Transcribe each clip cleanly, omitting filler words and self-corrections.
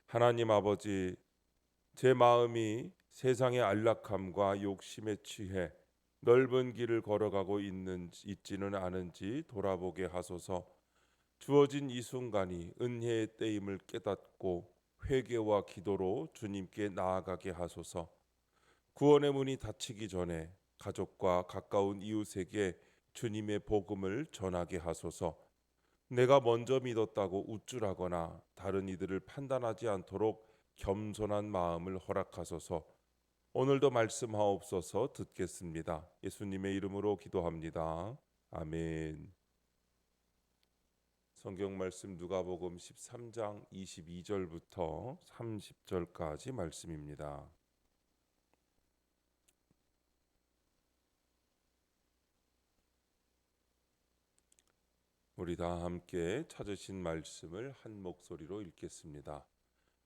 하나님 아버지, 제 마음이 세상의 안락함과 욕심에 취해 넓은 길을 걸어가고 있지는 않은지 돌아보게 하소서. 주어진 이 순간이 은혜의 때임을 깨닫고 회개와 기도로 주님께 나아가게 하소서. 구원의 문이 닫히기 전에 가족과 가까운 이웃에게 주님의 복음을 전하게 하소서. 내가 먼저 믿었다고 우쭐하거나 다른 이들을 판단하지 않도록 겸손한 마음을 허락하소서. 오늘도 말씀하옵소서. 듣겠습니다. 예수님의 이름으로 기도합니다. 아멘. 성경 말씀 누가복음 13장 22절부터 30절까지 말씀입니다. 우리 다 함께 찾으신 말씀을 한 목소리로 읽겠습니다.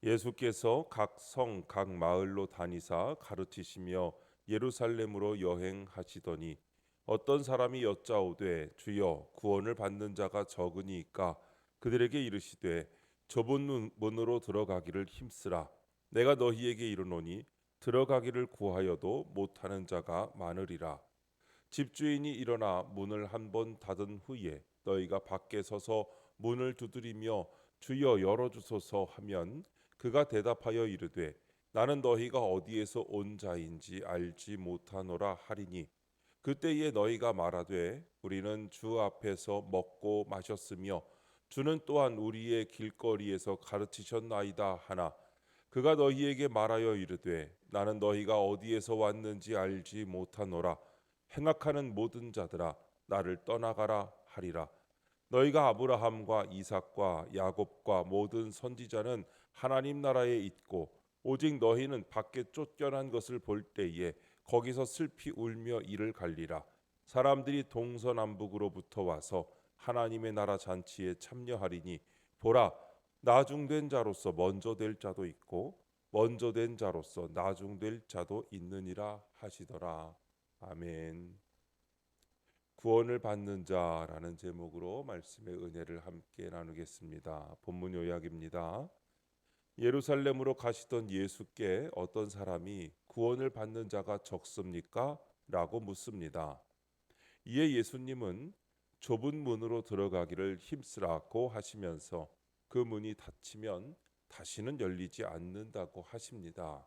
예수께서 각 성, 각 마을로 다니사 가르치시며 예루살렘으로 여행하시더니 어떤 사람이 여짜오되 주여 구원을 받는 자가 적으니이까 그들에게 이르시되 좁은 문으로 들어가기를 힘쓰라. 내가 너희에게 이르노니 들어가기를 구하여도 못하는 자가 많으리라. 집주인이 일어나 문을 한 번 닫은 후에 너희가 밖에 서서 문을 두드리며 주여 열어주소서 하면 그가 대답하여 이르되 나는 너희가 어디에서 온 자인지 알지 못하노라 하리니 그때에 너희가 말하되 우리는 주 앞에서 먹고 마셨으며 주는 또한 우리의 길거리에서 가르치셨나이다 하나 그가 너희에게 말하여 이르되 나는 너희가 어디에서 왔는지 알지 못하노라. 행악하는 모든 자들아 나를 떠나가라 하리라. 너희가 아브라함과 이삭과 야곱과 모든 선지자는 하나님 나라에 있고 오직 너희는 밖에 쫓겨난 것을 볼 때에 거기서 슬피 울며 이를 갈리라. 사람들이 동서남북으로부터 와서 하나님의 나라 잔치에 참여하리니 보라 나중된 자로서 먼저 될 자도 있고 먼저 된 자로서 나중될 자도 있느니라 하시더라. 아멘. 구원을 받는 자라는 제목으로 말씀의 은혜를 함께 나누겠습니다. 본문 요약입니다. 예루살렘으로 가시던 예수께 어떤 사람이 구원을 받는 자가 적습니까? 라고 묻습니다. 이에 예수님은 좁은 문으로 들어가기를 힘쓰라고 하시면서 그 문이 닫히면 다시는 열리지 않는다고 하십니다.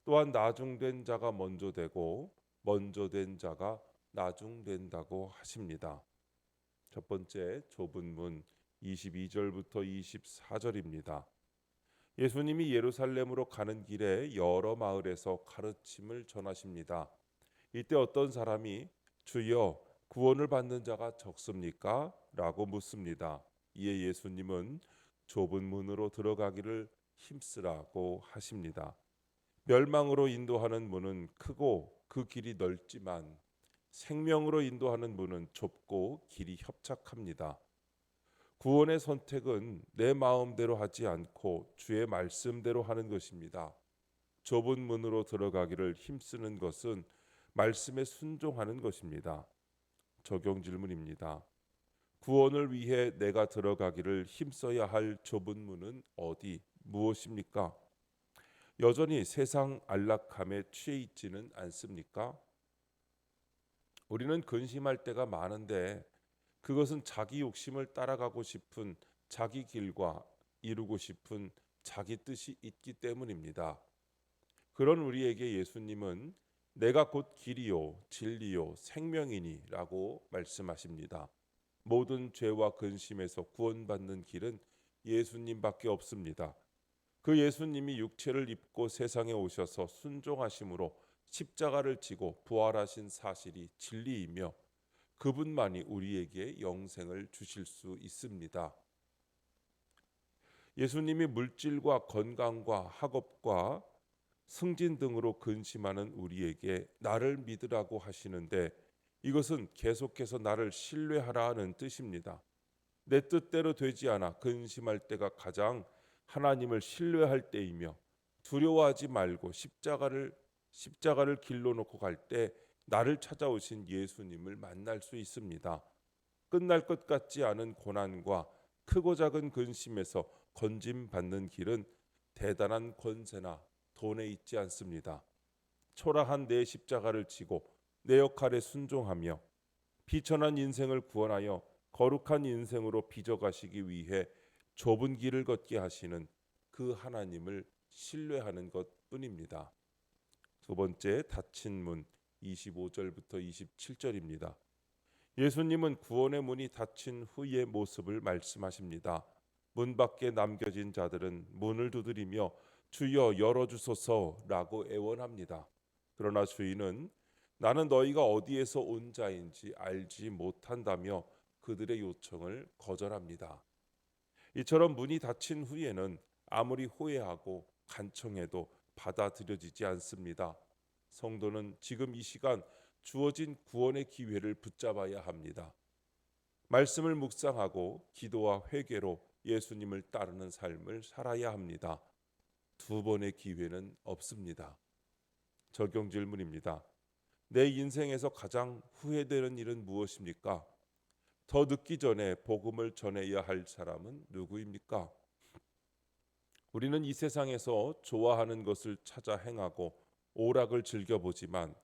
또한 나중된 자가 먼저 되고 먼저 된 자가 나중된다고 하십니다. 첫 번째 좁은 문 22절부터 24절입니다. 예수님이 예루살렘으로 가는 길에 여러 마을에서 가르침을 전하십니다. 이때 어떤 사람이 주여 구원을 받는 자가 적습니까? 라고 묻습니다. 이에 예수님은 좁은 문으로 들어가기를 힘쓰라고 하십니다. 멸망으로 인도하는 문은 크고 그 길이 넓지만 생명으로 인도하는 문은 좁고 길이 협착합니다. 구원의 선택은 내 마음대로 하지 않고 주의 말씀대로 하는 것입니다. 좁은 문으로 들어가기를 힘쓰는 것은 말씀에 순종하는 것입니다. 적용 질문입니다. 구원을 위해 내가 들어가기를 힘써야 할 좁은 문은 어디, 무엇입니까? 여전히 세상 안락함에 취해 있지는 않습니까? 우리는 근심할 때가 많은데 그것은 자기 욕심을 따라가고 싶은 자기 길과 이루고 싶은 자기 뜻이 있기 때문입니다. 그런 우리에게 예수님은 내가 곧 길이요 진리요 생명이니 라고 말씀하십니다. 모든 죄와 근심에서 구원받는 길은 예수님밖에 없습니다. 그 예수님이 육체를 입고 세상에 오셔서 순종하심으로 십자가를 지고 부활하신 사실이 진리이며 그분만이 우리에게 영생을 주실 수 있습니다. 예수님이 물질과 건강과 학업과 승진 등으로 근심하는 우리에게 나를 믿으라고 하시는데 이것은 계속해서 나를 신뢰하라 하는 뜻입니다. 내 뜻대로 되지 않아 근심할 때가 가장 하나님을 신뢰할 때이며 두려워하지 말고 십자가를 길로 놓고 갈 때 나를 찾아오신 예수님을 만날 수 있습니다. 끝날 것 같지 않은 고난과 크고 작은 근심에서 건짐 받는 길은 대단한 권세나 돈에 있지 않습니다. 초라한 내 십자가를 지고 내 역할에 순종하며 비천한 인생을 구원하여 거룩한 인생으로 빚어가시기 위해 좁은 길을 걷게 하시는 그 하나님을 신뢰하는 것뿐입니다. 두 번째, 닫힌 문 25절부터 27절입니다. 예수님은 구원의 문이 닫힌 후의 모습을 말씀하십니다. 문 밖에 남겨진 자들은 문을 두드리며 주여 열어주소서라고 애원합니다. 그러나 주인은 나는 너희가 어디에서 온 자인지 알지 못한다며 그들의 요청을 거절합니다. 이처럼 문이 닫힌 후에는 아무리 호회하고 간청해도 받아들여지지 않습니다. 성도는 지금 이 시간 주어진 구원의 기회를 붙잡아야 합니다. 말씀을 묵상하고 기도와 회개로 예수님을 따르는 삶을 살아야 합니다. 두 번의 기회는 없습니다. 적용 질문입니다. 내 인생에서 가장 후회되는 일은 무엇입니까? 더 늦기 전에 복음을 전해야 할 사람은 누구입니까? 우리는 이 세상에서 좋아하는 것을 찾아 행하고 오락을 즐겨보지만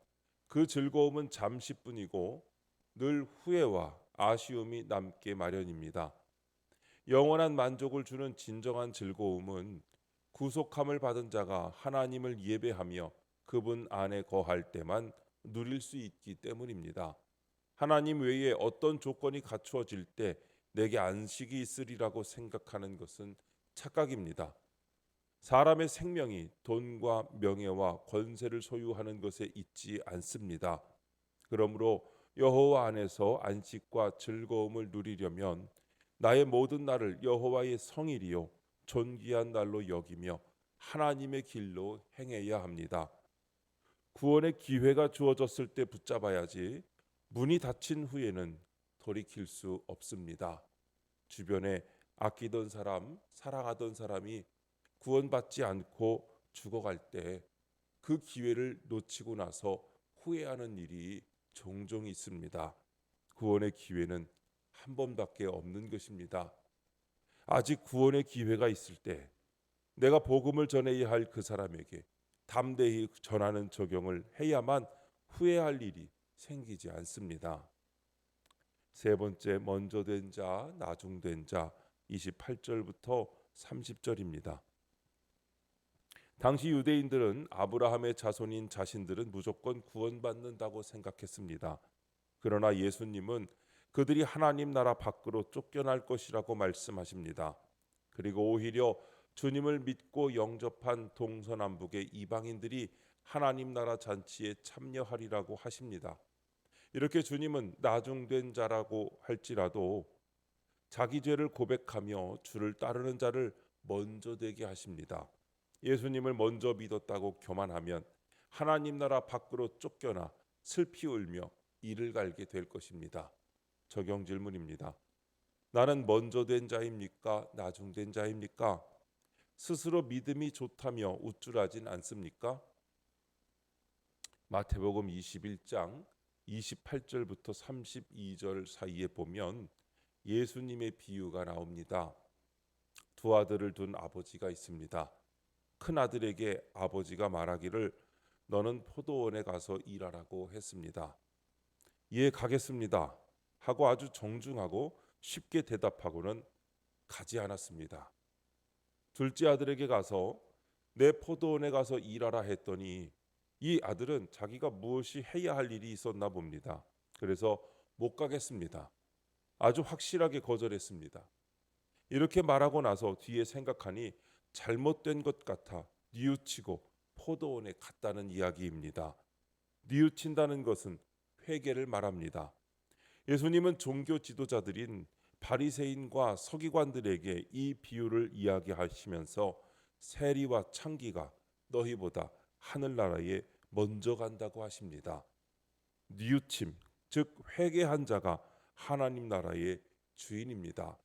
그 즐거움은 잠시뿐이고 늘 후회와 아쉬움이 남게 마련입니다. 영원한 만족을 주는 진정한 즐거움은 구속함을 받은 자가 하나님을 예배하며 그분 안에 거할 때만 누릴 수 있기 때문입니다. 하나님 외에 어떤 조건이 갖추어질 때 내게 안식이 있으리라고 생각하는 것은 착각입니다. 사람의 생명이 돈과 명예와 권세를 소유하는 것에 있지 않습니다. 그러므로 여호와 안에서 안식과 즐거움을 누리려면 나의 모든 날을 여호와의 성일이요 존귀한 날로 여기며 하나님의 길로 행해야 합니다. 구원의 기회가 주어졌을 때 붙잡아야지 문이 닫힌 후에는 돌이킬 수 없습니다. 주변에 아끼던 사람, 사랑하던 사람이 구원받지 않고 죽어갈 때 그 기회를 놓치고 나서 후회하는 일이 종종 있습니다. 구원의 기회는 한 번밖에 없는 것입니다. 아직 구원의 기회가 있을 때 내가 복음을 전해야 할 그 사람에게 담대히 전하는 적용을 해야만 후회할 일이 생기지 않습니다. 세 번째, 먼저 된 자, 나중 된 자 28절부터 30절입니다. 당시 유대인들은 아브라함의 자손인 자신들은 무조건 구원받는다고 생각했습니다. 그러나 예수님은 그들이 하나님 나라 밖으로 쫓겨날 것이라고 말씀하십니다. 그리고 오히려 주님을 믿고 영접한 동서남북의 이방인들이 하나님 나라 잔치에 참여하리라고 하십니다. 이렇게 주님은 나중된 자라고 할지라도 자기 죄를 고백하며 주를 따르는 자를 먼저 되게 하십니다. 예수님을 먼저 믿었다고 교만하면 하나님 나라 밖으로 쫓겨나 슬피 울며 이를 갈게 될 것입니다. 적용 질문입니다. 나는 먼저 된 자입니까? 나중 된 자입니까? 스스로 믿음이 좋다며 우쭐하진 않습니까? 마태복음 21장 28절부터 32절 사이에 보면 예수님의 비유가 나옵니다. 두 아들을 둔 아버지가 있습니다. 큰 아들에게 아버지가 말하기를 너는 포도원에 가서 일하라고 했습니다. 예, 가겠습니다 하고 아주 정중하고 쉽게 대답하고는 가지 않았습니다. 둘째 아들에게 가서 내 포도원에 가서 일하라 했더니 이 아들은 자기가 무엇이 해야 할 일이 있었나 봅니다. 그래서 못 가겠습니다. 아주 확실하게 거절했습니다. 이렇게 말하고 나서 뒤에 생각하니 잘못된 것 같아 뉘우치고 포도원에 갔다는 이야기입니다. 뉘우친다는 것은 회개를 말합니다. 예수님은 종교 지도자들인 바리새인과 서기관들에게 이 비유를 이야기하시면서 세리와 창기가 너희보다 하늘나라에 먼저 간다고 하십니다. 뉘우침, 즉 회개한 자가 하나님 나라의 주인입니다.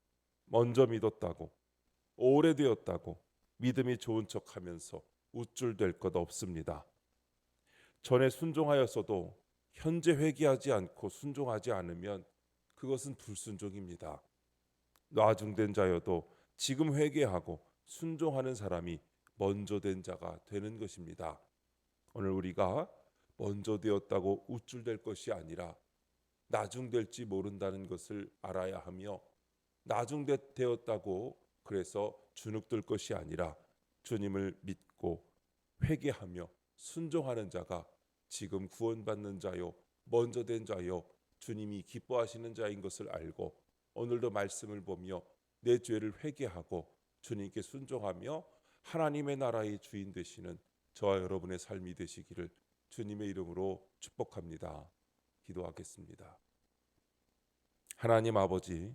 먼저 믿었다고, 오래되었다고 믿음이 좋은 척하면서 우쭐댈 것 없습니다. 전에 순종하였어도 현재 회개하지 않고 순종하지 않으면 그것은 불순종입니다. 나중된 자여도 지금 회개하고 순종하는 사람이 먼저 된 자가 되는 것입니다. 오늘 우리가 먼저 되었다고 우쭐댈 것이 아니라 나중 될지 모른다는 것을 알아야 하며, 나중 되었다고 그래서 주눅들 것이 아니라 주님을 믿고 회개하며 순종하는 자가 지금 구원받는 자요, 먼저 된 자요, 주님이 기뻐하시는 자인 것을 알고 오늘도 말씀을 보며 내 죄를 회개하고 주님께 순종하며 하나님의 나라의 주인 되시는 저와 여러분의 삶이 되시기를 주님의 이름으로 축복합니다. 기도하겠습니다. 하나님 아버지,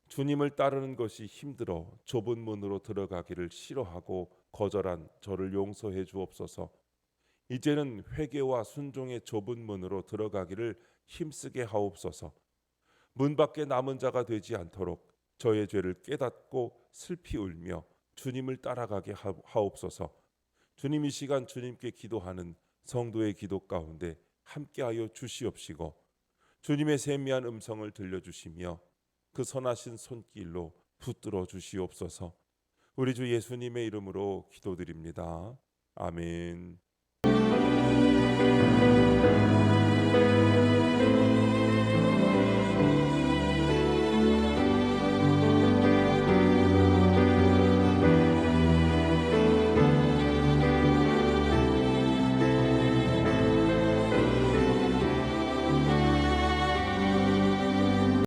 주님을 따르는 것이 힘들어 좁은 문으로 들어가기를 싫어하고 거절한 저를 용서해 주옵소서. 이제는 회개와 순종의 좁은 문으로 들어가기를 힘쓰게 하옵소서. 문 밖에 남은 자가 되지 않도록 저의 죄를 깨닫고 슬피 울며 주님을 따라가게 하옵소서. 주님, 이 시간 주님께 기도하는 성도의 기도 가운데 함께하여 주시옵시고 주님의 세미한 음성을 들려주시며 그 선하신 손길로 붙들어 주시옵소서. 우리 주 예수님의 이름으로 기도드립니다. 아멘.